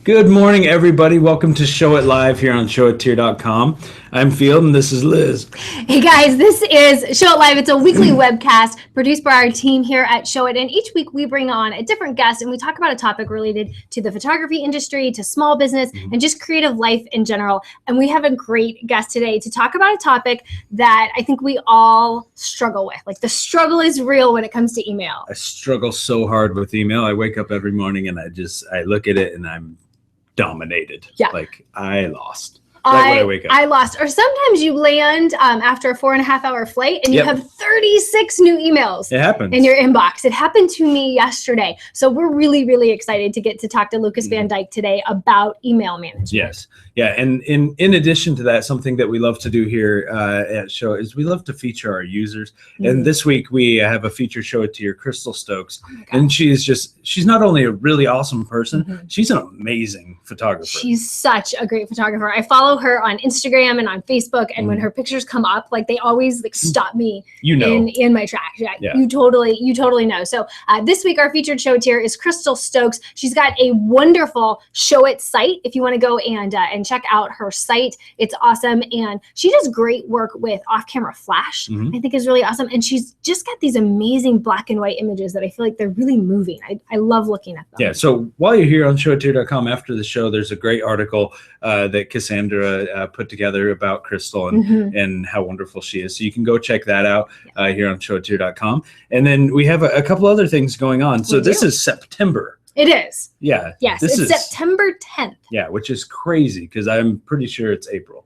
Good morning, everybody. Welcome to Show It Live here on showittier.com. I'm Field, and this is Liz. Hey, guys, this is Show It Live. It's a weekly webcast produced by our team here at Show It. And each week we bring on a different guest, and we talk about a topic related to the photography industry, to small business, and just creative life in general. And we have a great guest today to talk about a topic that I think we all struggle with. Like, the struggle is real when it comes to email. I struggle so hard with email. I wake up every morning and I look at it and I'm dominated. Yeah. Like, I lost. Right when I wake up. I lost. Or sometimes you land after a 4.5-hour flight and you have 36 new emails in your inbox. It happened to me yesterday. So we're really, really excited to get to talk to Lukas VanDyke today about email management. Yes. Yeah. And in addition to that, something that we love to do here at Show is we love to feature our users. And this week we have a featured Show It to Your Crystal Stokes. And she's not only a really awesome person, she's an amazing photographer. She's such a great photographer. I follow her on Instagram and on Facebook, and when her pictures come up, like, they always stop me in my tracks. You totally know. So this week our featured Show It here is Crystal Stokes. She's got a wonderful Show It site. If you want to go and check out her site, it's awesome. And she does great work with off-camera flash. I think is really awesome. And she's just got these amazing black and white images that I feel like they're really moving. I love looking at them. Yeah. So while you're here on showittier.com after the show, there's a great article that Cassandra put together about Crystal and how wonderful she is. So you can go check that out here on showittier.com. And then we have a couple other things going on. So this is September. It is. Yeah. Yes. It's September 10th. Yeah, which is crazy because I'm pretty sure it's April,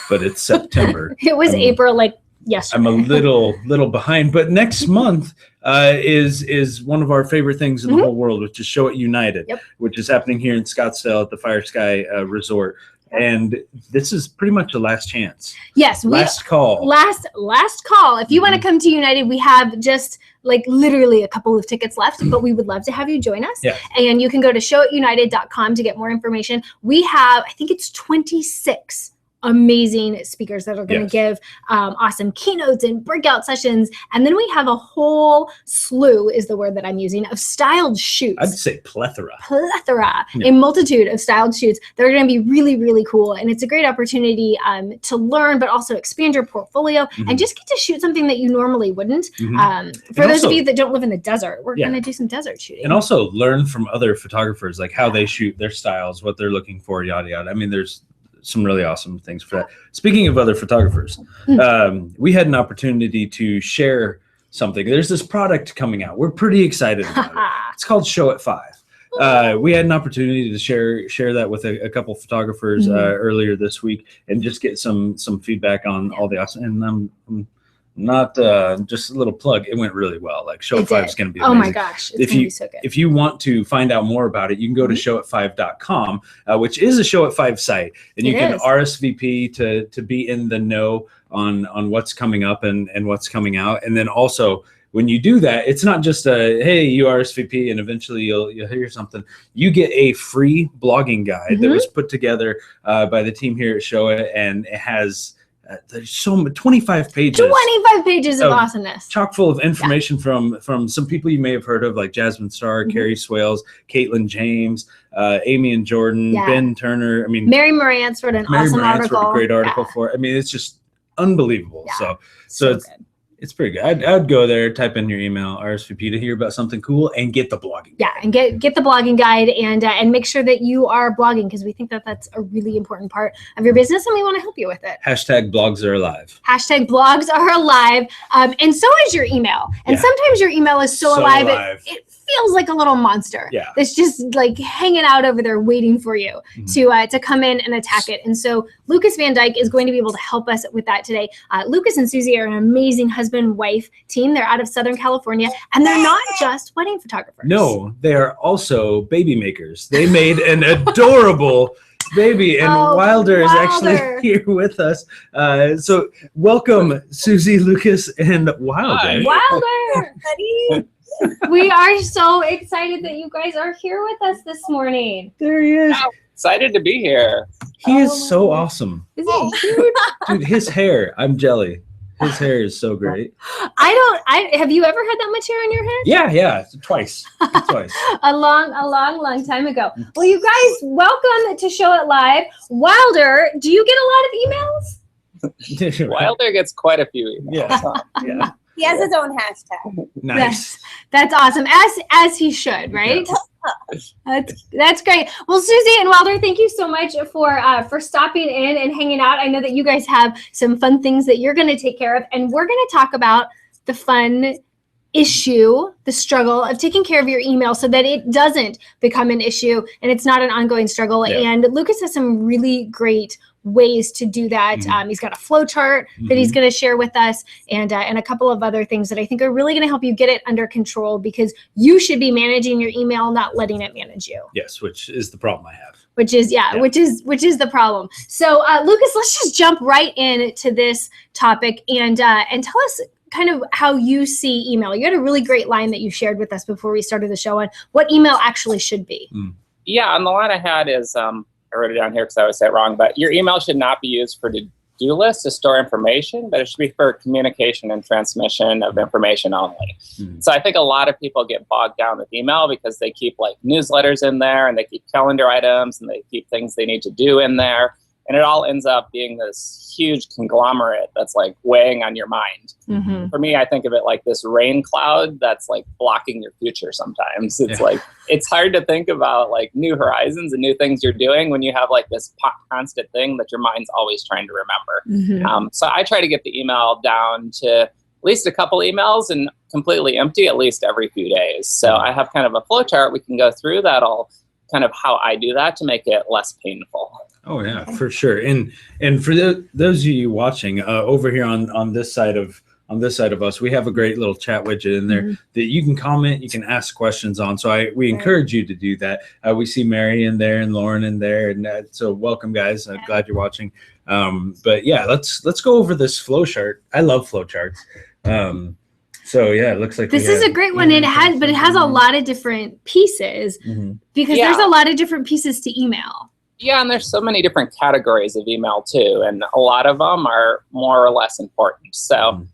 but it's September. It was April like yesterday. I'm a little behind, but next month is one of our favorite things in the whole world, which is Show It United, which is happening here in Scottsdale at the Fire Sky Resort. And this is pretty much the last chance. Yes. Last call. Last call. If you want to come to United, we have just like literally a couple of tickets left, but we would love to have you join us. Yeah. And you can go to showitunited.com to get more information. We have, I think it's 26 amazing speakers that are going to give awesome keynotes and breakout sessions. And then we have a whole slew, is the word that I'm using, of styled shoots. I'd say plethora. A multitude of styled shoots that are going to be really, really cool. And it's a great opportunity to learn, but also expand your portfolio and just get to shoot something that you normally wouldn't. For those of you that don't live in the desert, we're going to do some desert shooting. And also learn from other photographers, like how they shoot, their styles, what they're looking for, yada, yada. I mean, there's some really awesome things for that. Speaking of other photographers, we had an opportunity to share something. There's this product coming out. We're pretty excited about it. It's called Show It 5. We had an opportunity to share that with a couple photographers earlier this week and just get some feedback on all the awesome. And I'm not just a little plug. It went really well. Like, Show It 5 is going to be amazing. Oh my gosh, it's going to be so good. If you want to find out more about it, you can go to showit5.com, which is a Show It 5 site, and you can RSVP to be in the know on what's coming up and what's coming out. And then also, when you do that, it's not just a, hey, you RSVP and eventually you'll hear something. You get a free blogging guide that was put together by the team here at Show It, and it has there's 25 pages. 25 pages of awesomeness. Chock full of information from some people you may have heard of, like Jasmine Starr, Carrie Swales, Caitlin James, Amy and Jordan, Ben Turner. I mean, Mary Morantz wrote an awesome article. Wrote a great article for it. I mean, it's just unbelievable. Yeah. So it's pretty good. I'd go there, type in your email, RSVP to hear about something cool, and get the blogging. Yeah, and get the blogging guide and make sure that you are blogging, because we think that that's a really important part of your business, and we want to help you with it. #blogs are alive. #blogs are alive, and so is your email. And sometimes your email is so alive. It feels like a little monster that's just like hanging out over there waiting for you to come in and attack it. And so Lukas VanDyke is going to be able to help us with that today. Lukas and Suzy are an amazing husband-wife team. They're out of Southern California, and they're not just wedding photographers. No, they are also baby makers. They made an adorable baby, and Wilder is actually here with us. So welcome, Suzy, Lukas, and Wilder. Hi. Wilder, buddy. We are so excited that you guys are here with us this morning. There he is. Wow, excited to be here. He is so awesome. Is he? Dude, his hair, I'm jelly. His hair is so great. Have you ever had that much hair on your head? Yeah, twice. a long time ago. Well, you guys, welcome to Show It Live. Wilder, do you get a lot of emails? Wilder gets quite a few emails. Yeah. He has his own hashtag. Nice. That's awesome. As he should, right? Yeah. That's great. Well, Suzy and Wilder, thank you so much for stopping in and hanging out. I know that you guys have some fun things that you're going to take care of, and we're going to talk about the fun issue, the struggle of taking care of your email so that it doesn't become an issue and it's not an ongoing struggle. Yeah. And Lukas has some really great ways to do that. He's got a flow chart that he's going to share with us, and a couple of other things that I think are really going to help you get it under control, because you should be managing your email, not letting it manage you. Yes, which is the problem I have. Which is the problem. So Lukas, let's just jump right into this topic and tell us kind of how you see email. You had a really great line that you shared with us before we started the show on what email actually should be. Yeah, and the line I had is, I wrote it down here because I always say it wrong, but your email should not be used for to-do lists to store information, but it should be for communication and transmission of information only. So I think a lot of people get bogged down with email because they keep like newsletters in there, and they keep calendar items, and they keep things they need to do in there. And it all ends up being this huge conglomerate that's like weighing on your mind. For me, I think of it like this rain cloud that's like blocking your future sometimes. It's like, it's hard to think about like new horizons and new things you're doing when you have like this constant thing that your mind's always trying to remember. So I try to get the email down to at least a couple emails and completely empty at least every few days. So I have kind of a flow chart we can go through that'll kind of how I do that to make it less painful. Oh yeah, for sure. And for those of you watching over here on this side of us, we have a great little chat widget in there that you can comment, you can ask questions on. So we encourage you to do that. We see Mary in there and Lauren in there, and so welcome guys. I'm glad you're watching. But yeah, let's go over this flow chart. I love flow charts. So yeah, it looks like this is a great one. It has a lot of different pieces because there's a lot of different pieces to email. Yeah, and there's so many different categories of email too, and a lot of them are more or less important. So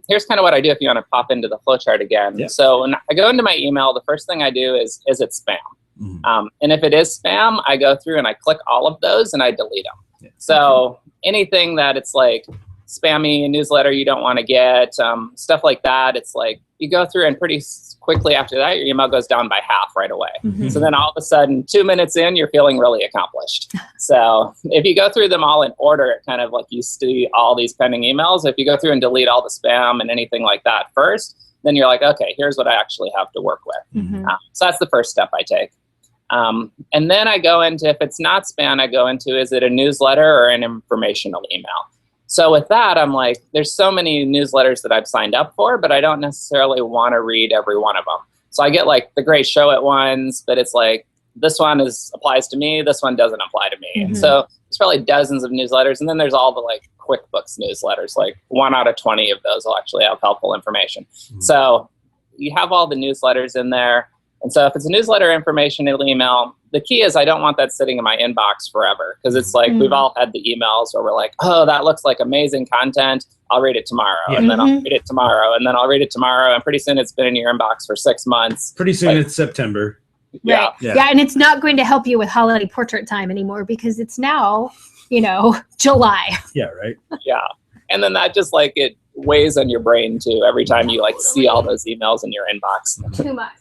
here's kind of what I do if you want to pop into the flowchart again. Yeah. So when I go into my email, the first thing I do is it spam? And if it is spam, I go through and I click all of those and I delete them. Yeah. So anything that it's like spammy, newsletter you don't want to get, stuff like that, it's like you go through and pretty quickly after that, your email goes down by half right away. So then all of a sudden, 2 minutes in, you're feeling really accomplished. So if you go through them all in order, it kind of like you see all these pending emails. If you go through and delete all the spam and anything like that first, then you're like, okay, here's what I actually have to work with. So that's the first step I take. And then I go into, if it's not spam, I go into, is it a newsletter or an informational email? So with that, I'm like, there's so many newsletters that I've signed up for, but I don't necessarily want to read every one of them. So I get like the great Show It ones, but it's like, this one applies to me, this one doesn't apply to me. And so there's probably dozens of newsletters. And then there's all the like QuickBooks newsletters, like 1 out of 20 of those will actually have helpful information. So you have all the newsletters in there. And so if it's a newsletter informational email, the key is I don't want that sitting in my inbox forever, because it's like we've all had the emails where we're like, oh, that looks like amazing content. I'll read it tomorrow. And then I'll read it tomorrow. And then I'll read it tomorrow. And pretty soon it's been in your inbox for 6 months. Pretty soon it's September. Yeah. And it's not going to help you with holiday portrait time anymore because it's now, July. Yeah, right. Yeah. And then that just like it weighs on your brain too every time you like see all those emails in your inbox. Too much.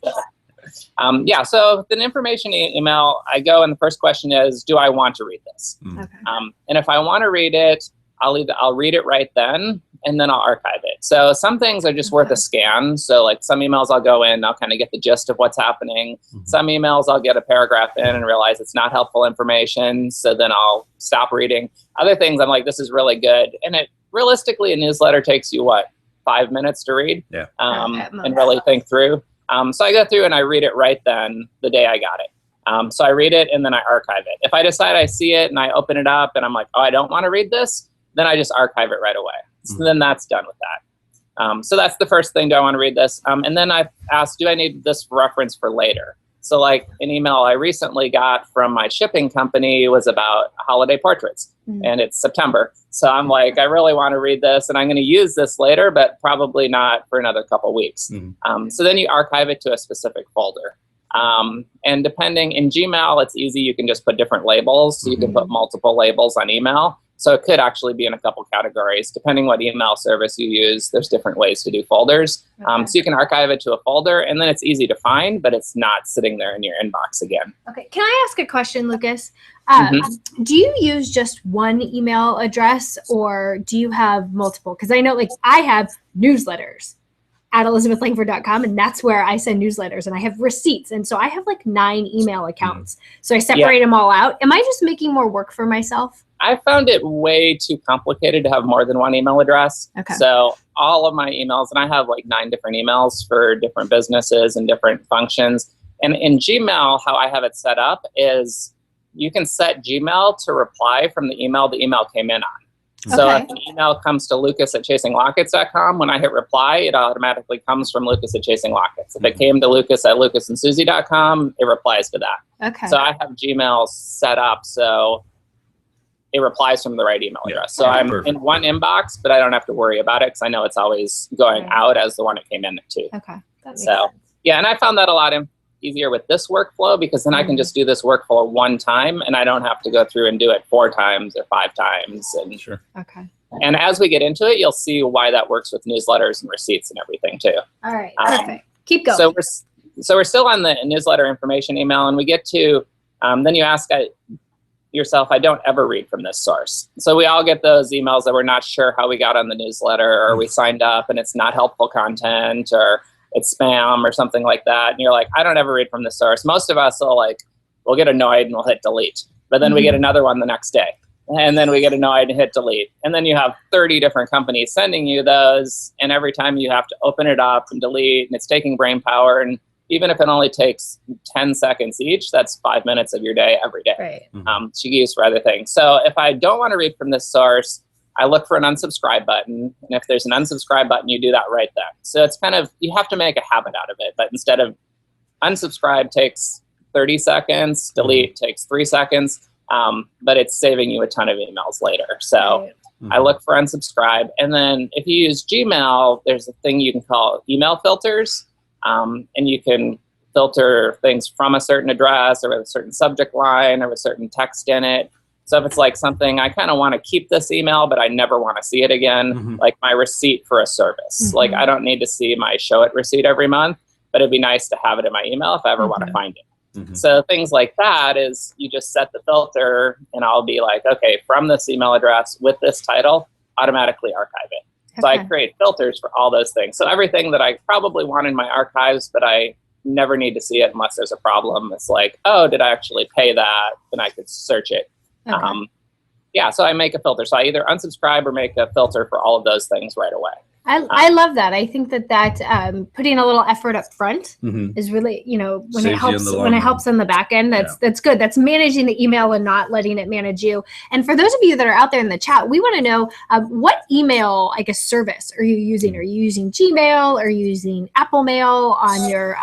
So with an information email, I go and the first question is, do I want to read this? And if I want to read it, I'll read it right then, and then I'll archive it. So some things are just worth a scan. So like some emails I'll go in, I'll kind of get the gist of what's happening. Some emails I'll get a paragraph in and realize it's not helpful information. So then I'll stop reading. Other things I'm like, this is really good. And realistically, a newsletter takes you 5 minutes to read and really think through. So I go through and I read it right then, the day I got it. So I read it and then I archive it. If I decide I see it and I open it up and I'm like, oh, I don't want to read this, then I just archive it right away. So then that's done with that. So that's the first thing. Do I want to read this? And then I ask, do I need this reference for later? So like an email I recently got from my shipping company was about holiday portraits, and it's September. So I'm like, I really want to read this, and I'm going to use this later, but probably not for another couple weeks. So then you archive it to a specific folder. And depending in Gmail, it's easy. You can just put different labels. So you can put multiple labels on email. So it could actually be in a couple categories. Depending what email service you use, there's different ways to do folders. So you can archive it to a folder, and then it's easy to find, but it's not sitting there in your inbox again. Okay. Can I ask a question, Lucas? Do you use just one email address, or do you have multiple? Because I know, like, I have newsletters at elizabethlangford.com, and that's where I send newsletters, and I have receipts, and so I have like 9 email accounts. So I separate them all out. Am I just making more work for myself? I found it way too complicated to have more than one email address. So all of my emails, and I have like 9 different emails for different businesses and different functions. And in Gmail, how I have it set up is you can set Gmail to reply from the email came in on. So if an email comes to lucas@chasinglockets.com, when I hit reply, it automatically comes from Lucas@chasinglockets. If it came to lucas@lucasandsuzy.com, it replies to that. So I have Gmail set up so it replies from the right email address. So I'm in one inbox, but I don't have to worry about it because I know it's always going out as the one it came in to. That makes sense. Yeah, and I found that a lot easier with this workflow because then I can just do this workflow one time and I don't have to go through and do it 4 times or 5 times. And and as we get into it, you'll see why that works with newsletters and receipts and everything too. All right, perfect. Keep going. So we're still on the newsletter information email, and we get to then you ask yourself, I don't ever read from this source. So we all get those emails that we're not sure how we got on the newsletter, or we signed up and it's not helpful content, or it's spam or something like that. And you're like, I don't ever read from this source. Most of us we'll get annoyed and we'll hit delete. But then we get another one the next day. And then we get annoyed and hit delete. And then you have 30 different companies sending you those. And every time you have to open it up and delete, and it's taking brain power. And even if it only takes 10 seconds each, that's 5 minutes of your day every day. So you can use for other things. So if I don't want to read from this source, I look for an unsubscribe button. And if there's an unsubscribe button, you do that right then. So it's kind of, you have to make a habit out of it. But instead of unsubscribe takes 30 seconds, delete takes 3 seconds, but it's saving you a ton of emails later. So I look for unsubscribe. And then if you use Gmail, there's a thing you can call email filters. And you can filter things from a certain address or with a certain subject line or with certain text in it. So if it's like something, I kind of want to keep this email, but I never want to see it again, like my receipt for a service. Like I don't need to see my show it receipt every month, but it'd be nice to have it in my email if I ever want to find it. So things like that is you just set the filter and I'll be like, okay, from this email address with this title, automatically archive it. So I create filters for all those things. So everything that I probably want in my archives, but I never need to see it unless there's a problem. It's like, oh, did I actually pay that? Then I could search it. So I make a filter. So I either unsubscribe or make a filter for all of those things right away. I love that. I think that putting a little effort up front is really, when it helps on the back end, that's good. That's managing the email and not letting it manage you. And for those of you that are out there in the chat, we want to know what email, service are you using? Are you using Gmail? Are you using Apple Mail on your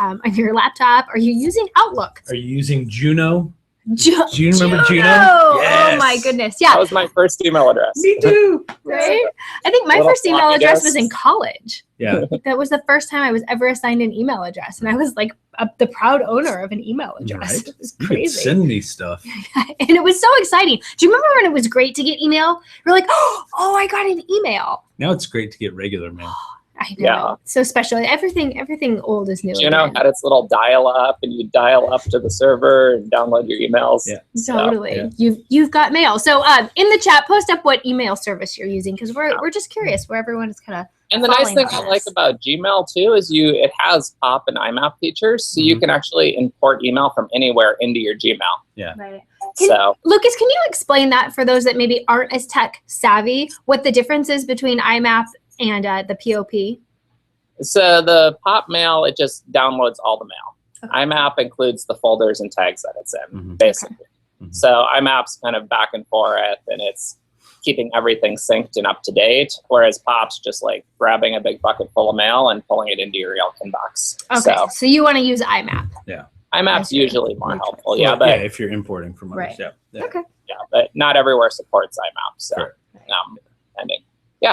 laptop? Are you using Outlook? Are you using Juno? Do you remember Juno? Yes. Oh my goodness. Yeah. That was my first email address. Me too. Right? I think my first email address was in college. Yeah. That was the first time I was ever assigned an email address. And I was like the proud owner of an email address. Right. It was You crazy. could send me stuff. And it was so exciting. Do you remember when it was great to get email? We're like, oh, I got an email. Now it's great to get regular mail. I know. Yeah. So special. Everything old is new. Juno had its little dial up, and you dial up to the server and download your emails. Yeah. Totally. Yeah. You've got mail. So in the chat, post up what email service you're using, because we're just curious where everyone is kind of. And the nice thing I like about Gmail too is it has POP and IMAP features, so you can actually import email from anywhere into your Gmail. Yeah. Right. Lucas, can you explain that for those that maybe aren't as tech savvy, what the difference is between IMAP and the POP? So the POP mail, it just downloads all the mail. Okay. IMAP includes the folders and tags that it's in, basically. Okay. So IMAP's kind of back and forth, and it's keeping everything synced and up to date, whereas POP's just like grabbing a big bucket full of mail and pulling it into your Yelp inbox. Okay, so you want to use IMAP. Yeah. IMAP's usually more helpful. Yeah, but if you're importing from others, yeah. Okay. Yeah, but not everywhere supports IMAP. So,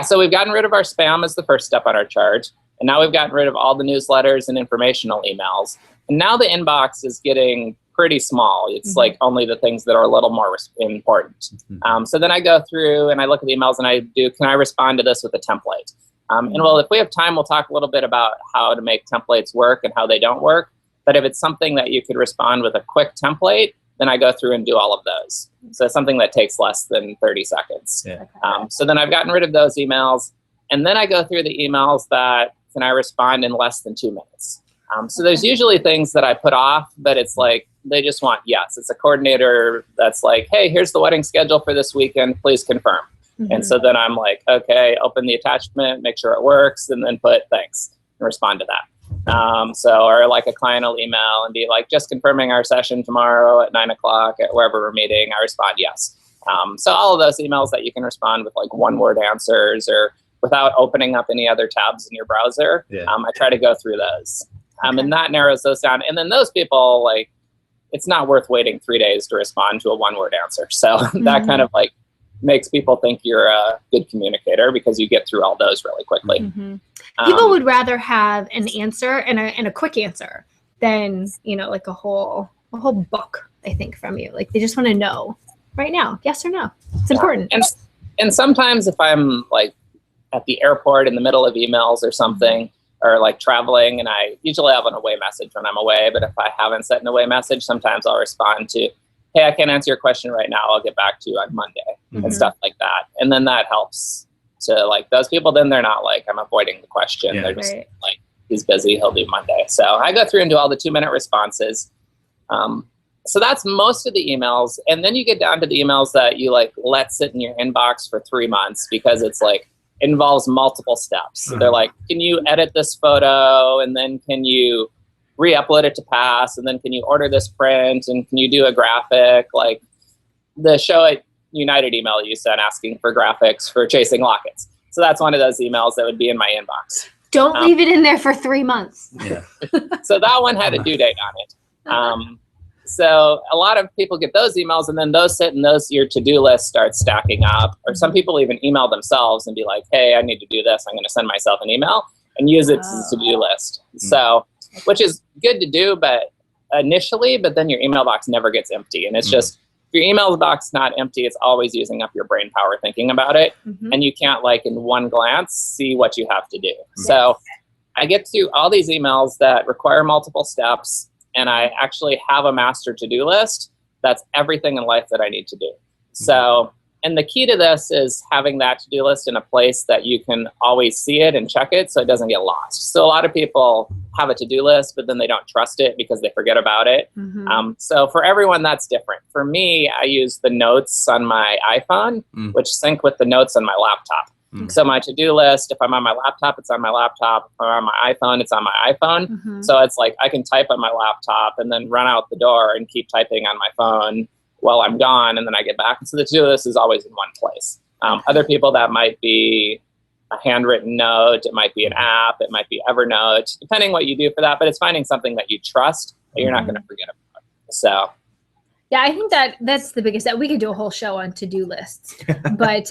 so we've gotten rid of our spam as the first step on our chart. And now we've gotten rid of all the newsletters and informational emails. And now the inbox is getting pretty small. It's like only the things that are a little more important. So then I go through and I look at the emails and I do, can I respond to this with a template? And well, if we have time, we'll talk a little bit about how to make templates work and how they don't work. But if it's something that you could respond with a quick template, then I go through and do all of those. So it's something that takes less than 30 seconds. Yeah. So then I've gotten rid of those emails. And then I go through the emails that can I respond in less than 2 minutes. So there's usually things that I put off, but it's like, they just want yes. It's a coordinator that's like, hey, here's the wedding schedule for this weekend, please confirm. And so then I'm like, okay, open the attachment, make sure it works, and then put thanks and respond to that. Or like a client will email and be like, just confirming our session tomorrow at 9 o'clock at wherever we're meeting, I respond yes. So all of those emails that you can respond with like one-word answers or without opening up any other tabs in your browser, I try to go through those. And that narrows those down. And then those people, like, it's not worth waiting 3 days to respond to a one-word answer. So that kind of like makes people think you're a good communicator because you get through all those really quickly. People would rather have an answer and a quick answer than, like a whole book, I think, from you. Like they just want to know right now, yes or no. It's important. And sometimes if I'm like at the airport in the middle of emails or something, or like traveling, and I usually have an away message when I'm away, but if I haven't set an away message, sometimes I'll respond to, hey, I can't answer your question right now, I'll get back to you on Monday, and stuff like that. And then that helps to like those people, then they're not like, I'm avoiding the question. They're just like, he's busy, he'll do Monday. So I go through and do all the 2-minute responses. So that's most of the emails. And then you get down to the emails that you like let sit in your inbox for 3 months because it's like, involves multiple steps. So they're like, can you edit this photo? And then can you re-upload it to Pass? And then can you order this print? And can you do a graphic? Like the show at United email you sent asking for graphics for chasing lockets. So that's one of those emails that would be in my inbox. Don't leave it in there for 3 months. So that one had a due date on it. So a lot of people get those emails and then those sit and your to-do list starts stacking up. Or some people even email themselves and be like, hey, I need to do this. I'm going to send myself an email and use it as a to-do list. So, which is good to do, but initially, but then your email box never gets empty. And it's just, if your email box is not empty, it's always using up your brain power thinking about it. And you can't like in one glance see what you have to do. So I get to all these emails that require multiple steps. And I actually have a master to-do list. That's everything in life that I need to do. So, and the key to this is having that to-do list in a place that you can always see it and check it so it doesn't get lost. So a lot of people have a to-do list, but then they don't trust it because they forget about it. So for everyone, that's different. For me, I use the notes on my iPhone, which sync with the notes on my laptop. So my to-do list, if I'm on my laptop, it's on my laptop. If I'm on my iPhone, it's on my iPhone. So it's like I can type on my laptop and then run out the door and keep typing on my phone while I'm gone, and then I get back. And so the to-do list is always in one place. Other people, that might be a handwritten note, it might be an app, it might be Evernote, depending what you do for that. But it's finding something that you trust that you're not going to forget about. So. Yeah, I think that's the biggest. That we could do a whole show on to-do lists, but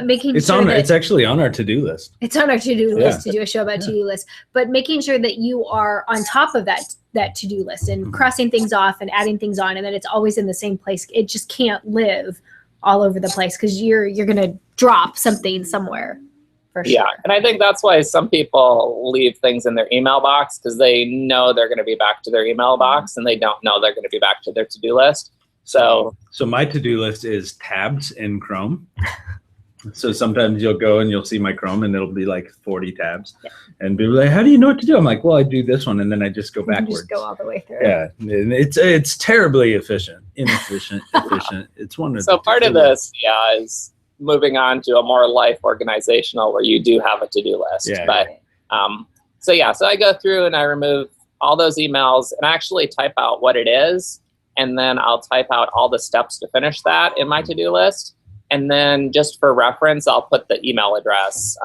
making it's sure it's actually on our to-do list. It's on our to-do list to do a show about to-do lists, but making sure that you are on top of that to-do list and crossing things off and adding things on, and then it's always in the same place. It just can't live all over the place because you're gonna drop something somewhere. For sure. Yeah, and I think that's why some people leave things in their email box because they know they're going to be back to their email box and they don't know they're going to be back to their to-do list. So my to-do list is tabs in Chrome. So sometimes you'll go and you'll see my Chrome and it'll be like 40 tabs. And people are like, how do you know what to do? I'm like, well, I do this one and then I just go backwards. Just go all the way through. Yeah, and it's terribly efficient. It's one of so part of this, is moving on to a more life organizational where you do have a to-do list. So I go through and I remove all those emails and I actually type out what it is. And then I'll type out all the steps to finish that in my to-do list. And then just for reference, I'll put the email address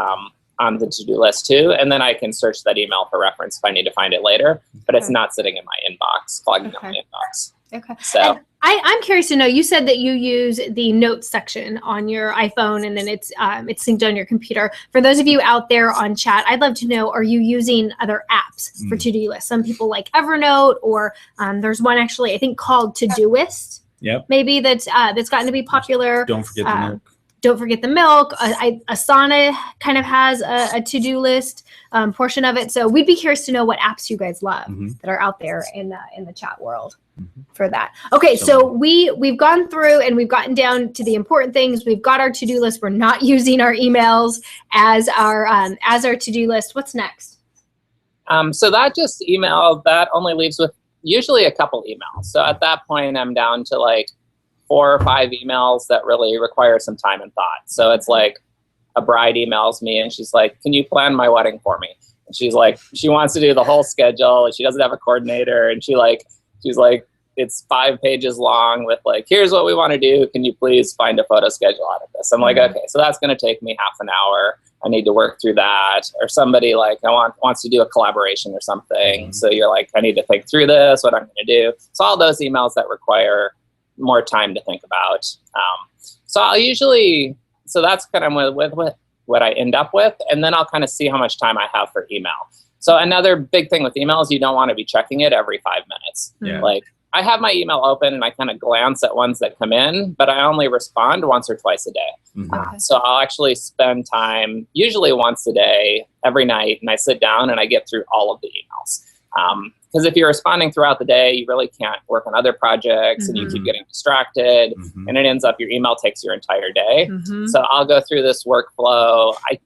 on the to-do list too. And then I can search that email for reference if I need to find it later, but it's not sitting in my inbox, clogging up my inbox. Okay. So and I'm curious to know, you said that you use the notes section on your iPhone and then it's synced on your computer. For those of you out there on chat, I'd love to know, are you using other apps for to-do lists? Some people like Evernote, or there's one actually, I think, called Todoist. Yep. Maybe that's gotten to be popular. Don't forget the milk. Don't forget the milk. Asana kind of has a to-do list portion of it. So we'd be curious to know what apps you guys love that are out there in the chat world for that. Okay, so we've gone through and we've gotten down to the important things. We've got our to-do list. We're not using our emails as our to-do list. What's next? So that just email, that only leaves with usually a couple emails. So at that point, I'm down to like 4 or 5 emails that really require some time and thought. So it's like a bride emails me and she's like, can you plan my wedding for me? And she's like, she wants to do the whole schedule and she doesn't have a coordinator. And she's like, it's 5 pages long with like, here's what we want to do. Can you please find a photo schedule out of this? I'm like, okay, so that's going to take me half an hour. I need to work through that. Or somebody like wants to do a collaboration or something. So you're like, I need to think through this, what I'm going to do. So all those emails that require more time to think about. So I'll usually, so that's kind of with what I end up with. And then I'll kind of see how much time I have for email. So another big thing with emails, you don't want to be checking it every 5 minutes. Yeah. Like I have my email open and I kind of glance at ones that come in, but I only respond once or twice a day. So I'll actually spend time, usually once a day, every night, and I sit down and I get through all of the emails. Because if you're responding throughout the day, you really can't work on other projects and you keep getting distracted and it ends up your email takes your entire day. So I'll go through this workflow. I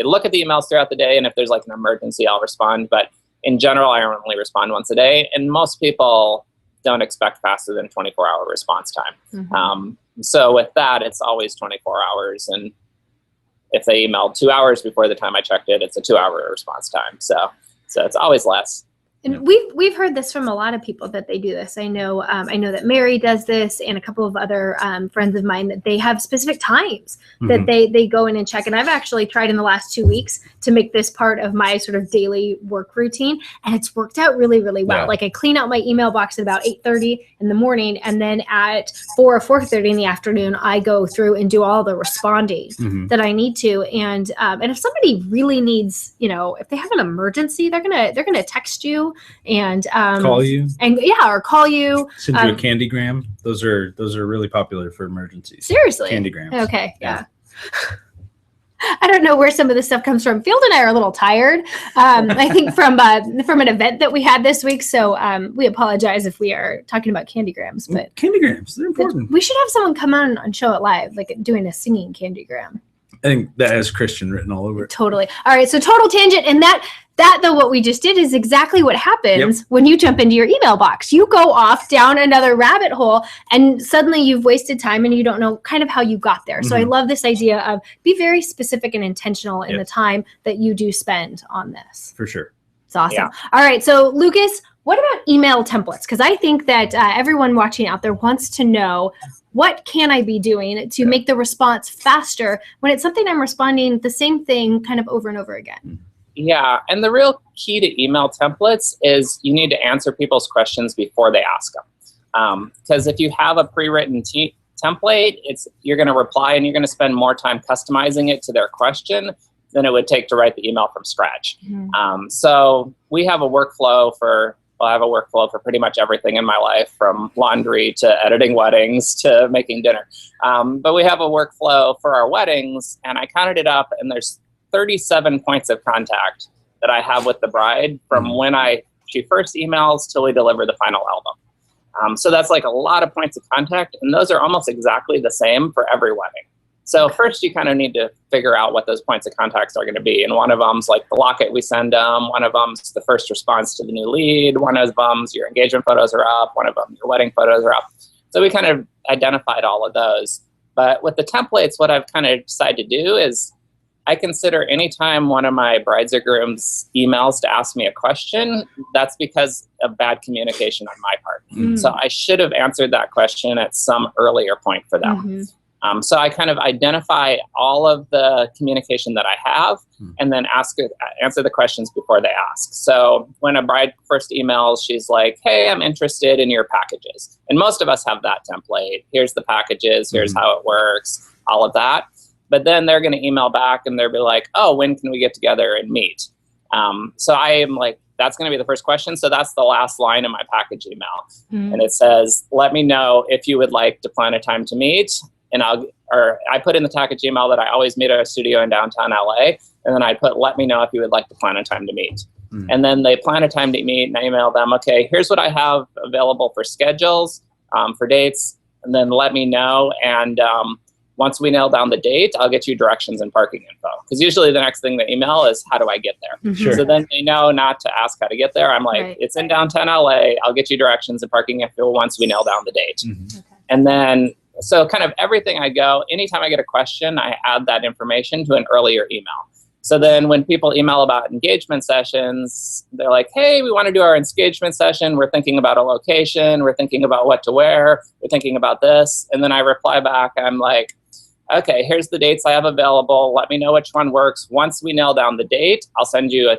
look at the emails throughout the day, and if there's like an emergency, I'll respond. But in general, I only respond once a day. And most people don't expect faster than 24-hour response time. So with that, it's always 24 hours. And if they emailed 2 hours before the time I checked it, it's a 2-hour response time. So it's always less. And we've heard this from a lot of people that they do this. I know that Mary does this, and a couple of other friends of mine, that they have specific times that they go in and check. And I've actually tried in the last 2 weeks to make this part of my sort of daily work routine, and it's worked out really, really well. Yeah. Like I clean out my email box at about 8:30 in the morning, and then at 4 or 4:30 in the afternoon, I go through and do all the responding that I need to. And if somebody really needs, if they have an emergency, they're gonna text you. And call you, or call you, send you a candygram. Those are really popular for emergencies. Seriously, candygrams. Okay, yeah. I don't know where some of this stuff comes from. Field and I are a little tired. I think from an event that we had this week. So we apologize if we are talking about candygrams. But candygrams, they're important. We should have someone come on and show it live, like doing a singing candygram. I think that has Christian written all over it. Totally. All right. So total tangent, and that though, what we just did is exactly what happens when you jump into your email box. You go off down another rabbit hole, and suddenly you've wasted time and you don't know kind of how you got there. So I love this idea of be very specific and intentional in the time that you do spend on this. For sure. It's awesome. Yeah. All right. So Lucas, what about email templates? Because I think that everyone watching out there wants to know, what can I be doing to make the response faster when it's something I'm responding the same thing kind of over and over again? Yeah, and the real key to email templates is you need to answer people's questions before they ask them. Because if you have a pre-written template, you're going to reply and you're going to spend more time customizing it to their question than it would take to write the email from scratch. So we have a workflow I have a workflow for pretty much everything in my life, from laundry to editing weddings to making dinner. But we have a workflow for our weddings, and I counted it up, and there's 37 points of contact that I have with the bride from when she first emails till we deliver the final album. So that's like a lot of points of contact, and those are almost exactly the same for every wedding. So first you kind of need to figure out what those points of contacts are going to be. And one of them's like the locket we send them. One of them's the first response to the new lead. One of them's your engagement photos are up. One of them, your wedding photos are up. So we kind of identified all of those. But with the templates, what I've kind of decided to do is I consider anytime one of my brides or grooms emails to ask me a question, that's because of bad communication on my part. So I should have answered that question at some earlier point for them. So I kind of identify all of the communication that I have and then answer the questions before they ask. So when a bride first emails, she's like, hey, I'm interested in your packages. And most of us have that template. Here's the packages, here's how it works, all of that. But then they're going to email back and they'll be like, oh, when can we get together and meet? So I am like, that's going to be the first question. So that's the last line in my package email. And it says, let me know if you would like to plan a time to meet. And I put in the package email that I always meet at a studio in downtown LA. And then I put, let me know if you would like to plan a time to meet. And then they plan a time to meet and I email them, okay, here's what I have available for schedules, for dates. And then let me know. And once we nail down the date, I'll get you directions and parking info. Because usually the next thing they email is, how do I get there? So then they know not to ask how to get there. I'm like, it's in downtown LA. I'll get you directions and parking info once we nail down the date. And then, so kind of everything anytime I get a question, I add that information to an earlier email. So then when people email about engagement sessions, they're like, hey, we want to do our engagement session. We're thinking about a location. We're thinking about what to wear. We're thinking about this. And then I reply back. I'm like, okay, here's the dates I have available. Let me know which one works. Once we nail down the date, I'll send you a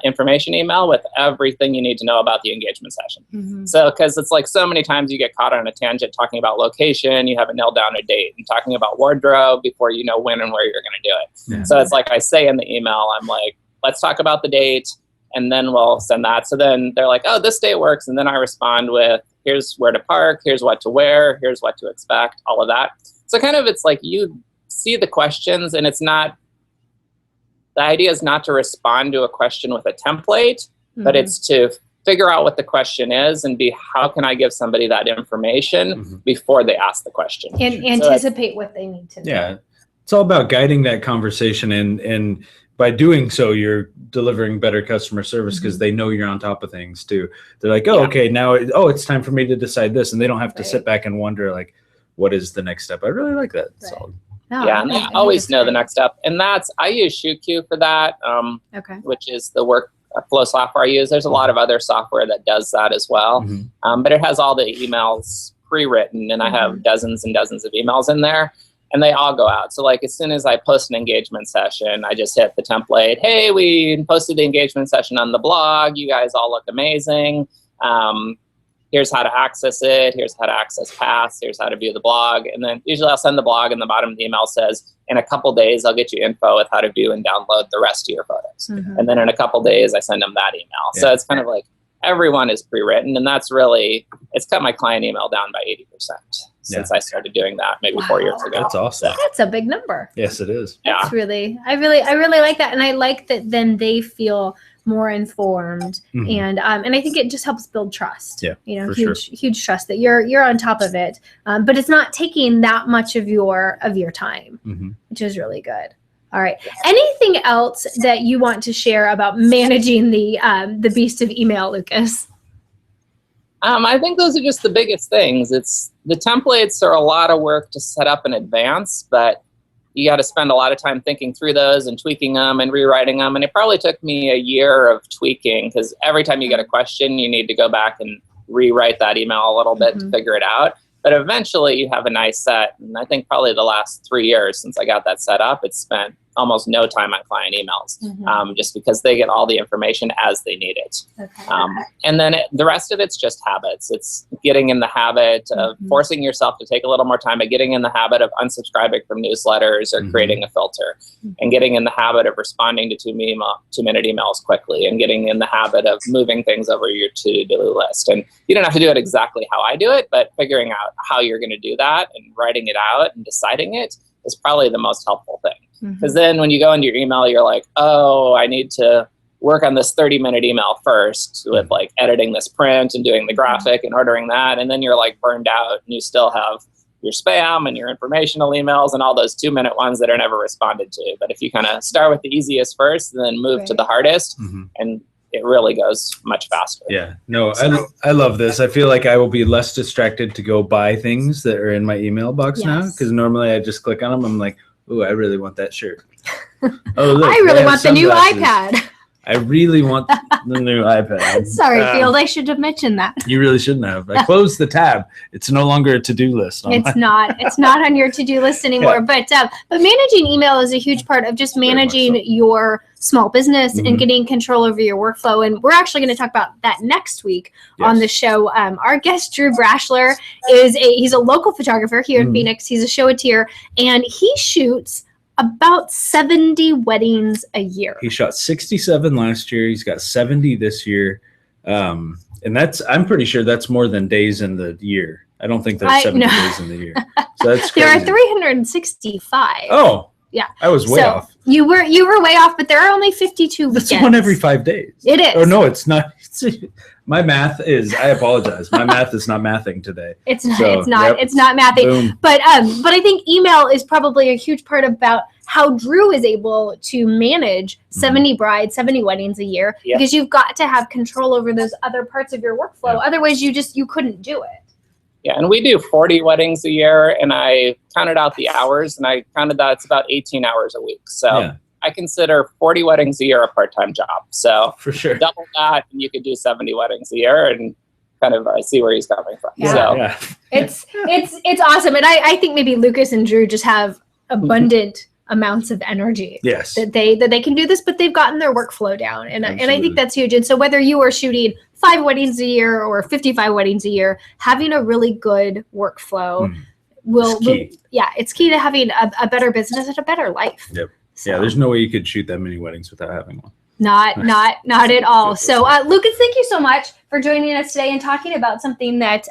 information email with everything you need to know about the engagement session. So, because it's like so many times you get caught on a tangent talking about location, you haven't nailed down a date, and talking about wardrobe before you know when and where you're going to do it. So it's like I say in the email, I'm like, let's talk about the date, and then we'll send that. So then they're like, oh, this date works. And then I respond with, here's where to park, here's what to wear, here's what to expect, all of that. So kind of it's like you see the questions, and it's not, the idea is not to respond to a question with a template, but it's to figure out what the question is and how can I give somebody that information before they ask the question. And anticipate what they need to know. Yeah. It's all about guiding that conversation, and by doing so, you're delivering better customer service because they know you're on top of things too. They're like, oh, okay, now, it's time for me to decide this. And they don't have to sit back and wonder, like, what is the next step? I really like that. Solid. No, and I always know the next step. And I use ShoeQ for that, which is the workflow software I use. There's a lot of other software that does that as well. But it has all the emails pre-written, and I have dozens and dozens of emails in there, and they all go out. So like as soon as I post an engagement session, I just hit the template. Hey, we posted the engagement session on the blog. You guys all look amazing. Here's how to access it. Here's how to access Pass. Here's how to view the blog. And then usually I'll send the blog, and the bottom of the email says, in a couple days, I'll get you info with how to view and download the rest of your photos. And then in a couple days, I send them that email. So it's kind of like everyone is pre-written, and it's cut my client email down by 80% since I started doing that maybe 4 years ago. That's awesome. That's a big number. Yes, it is. That's I really like that. And I like that then they feel more informed, and I think it just helps build trust. Huge trust that you're on top of it, but it's not taking that much of your time, which is really good. All right. Anything else that you want to share about managing the beast of email, Lukas? I think those are just the biggest things. It's the templates are a lot of work to set up in advance, but you got to spend a lot of time thinking through those and tweaking them and rewriting them. And it probably took me a year of tweaking, because every time you get a question, you need to go back and rewrite that email a little bit to figure it out. But eventually you have a nice set. And I think probably the last 3 years since I got that set up, it's spent almost no time on client emails, just because they get all the information as they need it. And then the rest of it's just habits. It's getting in the habit of forcing yourself to take a little more time, but getting in the habit of unsubscribing from newsletters or creating a filter, and getting in the habit of responding to 2-minute emails quickly, and getting in the habit of moving things over your to-do list. And you don't have to do it exactly how I do it, but figuring out how you're going to do that and writing it out and deciding it is probably the most helpful thing. Because then when you go into your email, you're like, oh, I need to work on this 30-minute email first with like editing this print and doing the graphic and ordering that. And then you're like burned out, and you still have your spam and your informational emails and all those 2-minute ones that are never responded to. But if you kind of start with the easiest first and then move to the hardest, and it really goes much faster. Yeah, no, I love this. I feel like I will be less distracted to go buy things that are in my email box now, because normally I just click on them. I'm like, oh, I really want that shirt. Oh, look, I really want the new iPad. I really want The new iPad. Sorry, Field. I should have mentioned that. You really shouldn't have. I closed the tab. It's no longer a to-do list. It's not. It's not on your to-do list anymore. Yeah. But managing email is a huge part of just managing your small business and getting control over your workflow. And we're actually going to talk about that next week on the show. Our guest, Drew Brashler, he's a local photographer here in Phoenix. He's a show-a-teer, and he shoots about 70 weddings a year. He shot 67 last year. He's got 70 this year. And I'm pretty sure that's more than days in the year. I don't think there's 70 days in the year. So that's crazy. There are 365. Oh. Yeah. I was way off. You were way off, but there are only 52 weekends. That's one every 5 days. It is. Oh, no, it's not. My math is, I apologize. My math is not mathing today. It's not mathing. Boom. But I think email is probably a huge part about how Drew is able to manage 70 brides, 70 weddings a year, because you've got to have control over those other parts of your workflow. Otherwise, you couldn't do it. Yeah, and we do 40 weddings a year, and I counted out the hours, and I counted that it's about 18 hours a week. So I consider 40 weddings a year a part-time job. So for sure, double that, and you could do 70 weddings a year, and kind of see where he's coming from. Yeah. So it's awesome, and I think maybe Lukas and Drew just have abundant amounts of energy. Yes, that they can do this, but they've gotten their workflow down, and I think that's huge. And so whether you are shooting 5 weddings a year or 55 weddings a year, having a really good workfall it's key to having a better business and a better life. Yep. So. Yeah, there's no way you could shoot that many weddings without having one. Not at all. So Lukas, thank you so much for joining us today and talking about something that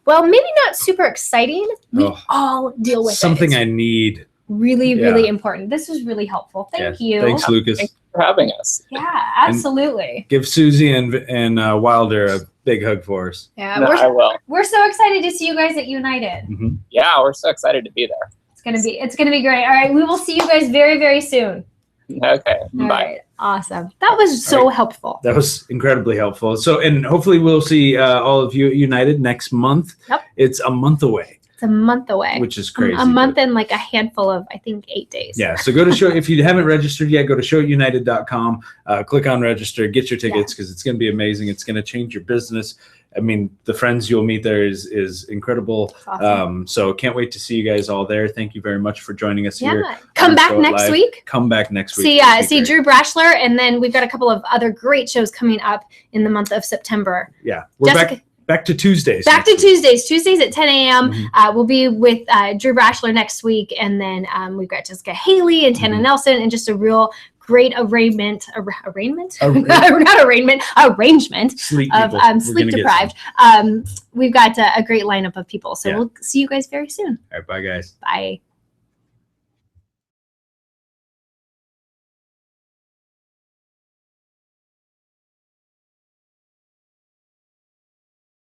maybe not super exciting. We all deal with something I need. Really important. This was really helpful. Thank you. Thanks, Lukas. Thanks for having us. Yeah, absolutely. And give Suzy and Wilder a big hug for us. Yeah, I will. We're so excited to see you guys at United. Yeah, we're so excited to be there. It's gonna be great. All right, we will see you guys very, very soon. Okay, bye. Right. Awesome. That was so helpful. That was incredibly helpful. So, and hopefully we'll see all of you at United next month. Yep. It's a month away. It's a month away. Which is crazy. A month and like a handful of, I think, 8 days. Yeah. So go to show, if you haven't registered yet, go to showunited.com, click on register, get your tickets because it's going to be amazing. It's going to change your business. I mean, the friends you'll meet there is incredible. Awesome. So can't wait to see you guys all there. Thank you very much for joining us here. Come back next week. Come back next week. See Drew Brashler, and then we've got a couple of other great shows coming up in the month of September. Yeah. We're back to Tuesdays. Tuesdays at 10 a.m. We'll be with Drew Brashler next week, and then we've got Jessica Haley and Tana Nelson, and just a real great arrangement of sleep deprived. We've got a great lineup of people, so we'll see you guys very soon. All right, bye guys. Bye.